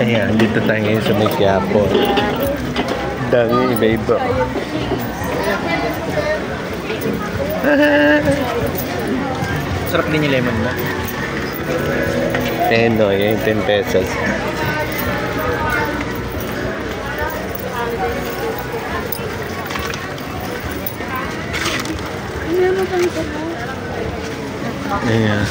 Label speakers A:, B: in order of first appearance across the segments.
A: Ayan, dito tayo ngayon sa may Quiapo. Dami iba-iba.
B: Sarap din yung lemon na.
A: No, yung 10 pesos. Ayan.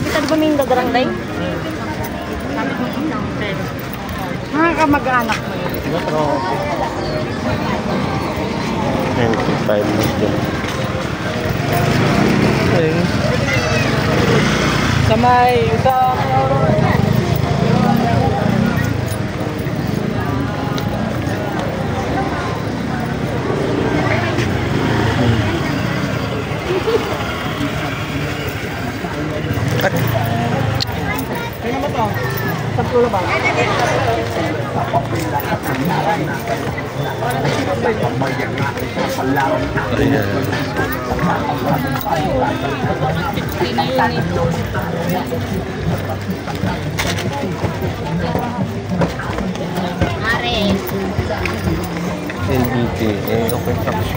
C: Kita ba may dadarang day? Mga kamag-anak mo yun.
A: 95 na dyan.
B: Samay, sa... Kaya mo to? Sa pulo ba?
A: LBT, okay tapos.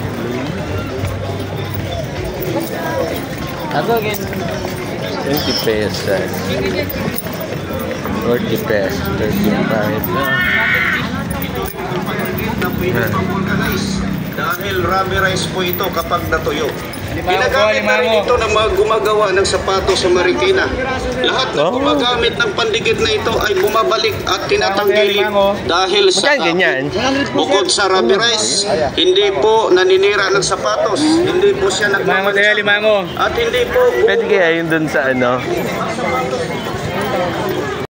B: Ako again.
A: 20 pesos. 40 pesos. 35 na.
D: Dahil rubber rice po ito kapag natuyo. Ginagamit na rin ito ng mga gumagawa ng sapatos sa Marikina. Lahat ng gumagamit ng pandikit na ito ay bumabalik at tinatanggal dahil sa
A: ganyan.
D: bukod sa rubber rice, hindi po naninira ng sapatos. Hindi po siya nagmamadali. At hindi po
A: Pwede kaya yun dun sa ano?